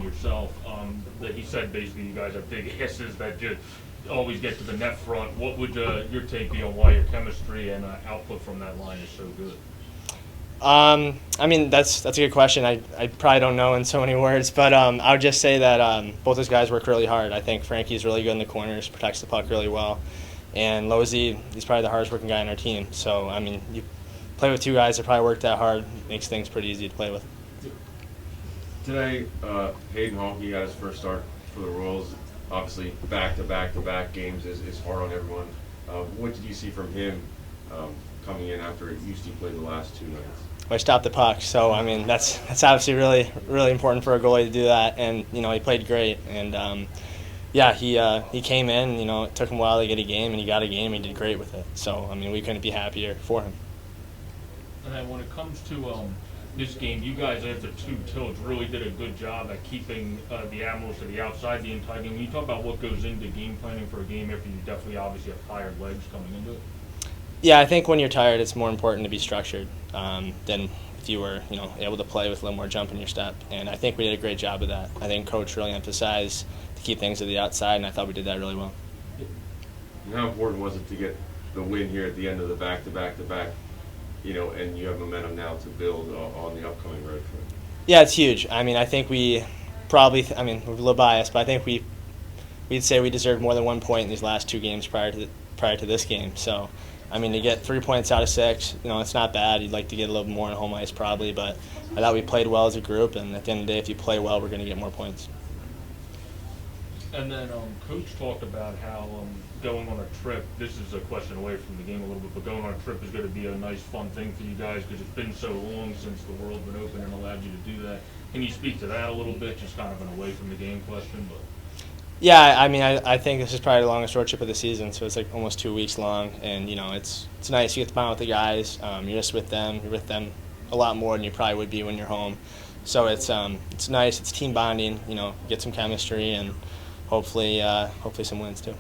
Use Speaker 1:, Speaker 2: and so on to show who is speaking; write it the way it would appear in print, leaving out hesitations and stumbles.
Speaker 1: and yourself. That he said basically you guys have big asses that just always get to the net front. What would your take be on why your chemistry and output from that line is so good?
Speaker 2: I mean, that's a good question. I probably don't know in so many words, but I would just say that both those guys work really hard. I think Frankie's really good in the corners, protects the puck really well, and Losey, he's probably the hardest working guy on our team. So, I mean, you play with two guys that probably work that hard, makes things pretty easy to play with.
Speaker 3: Today, Hayden Honke got his first start for the Royals. Obviously, back-to-back games is hard on everyone. What did you see from him coming in after Houston played the last 2 nights?
Speaker 2: I stopped the puck, so I mean that's obviously really important for a goalie to do that, and he played great, and yeah, he came in. It took him a while to get a game, and he got a game. And he did great with it. So I mean we couldn't be happier for him.
Speaker 1: And then when it comes to this game, you guys after 2 tilts really did a good job at keeping the Admirals to the outside the entire game. When you talk about what goes into game planning for a game after you definitely obviously have tired legs coming into it.
Speaker 2: Yeah, I think when you're tired, it's more important to be structured than if you were, able to play with a little more jump in your step. And I think we did a great job of that. I think Coach really emphasized to keep things to the outside, and I thought we did that really well.
Speaker 3: And how important was it to get the win here at the end of the back-to-back, and you have momentum now to build on the upcoming road trip?
Speaker 2: Yeah, it's huge. I mean, I think we probably, we're a little biased, but I think we'd say we deserved more than 1 point in these last 2 games prior to this game. So, I mean, to get 3 points out of 6, it's not bad. You'd like to get a little more on home ice probably, but I thought we played well as a group, and at the end of the day, if you play well, we're going to get more points.
Speaker 1: And then Coach talked about how going on a trip, this is a question away from the game a little bit, but going on a trip is going to be a nice, fun thing for you guys because it's been so long since the world's been open and allowed you to do that. Can you speak to that a little bit, just kind of an away from the game question? But
Speaker 2: yeah, I mean, I think this is probably the longest road trip of the season, so it's like almost 2 weeks long, and it's nice. You get to bond with the guys. You're just with them. You're with them a lot more than you probably would be when you're home. So it's nice. It's team bonding. Get some chemistry and hopefully some wins too.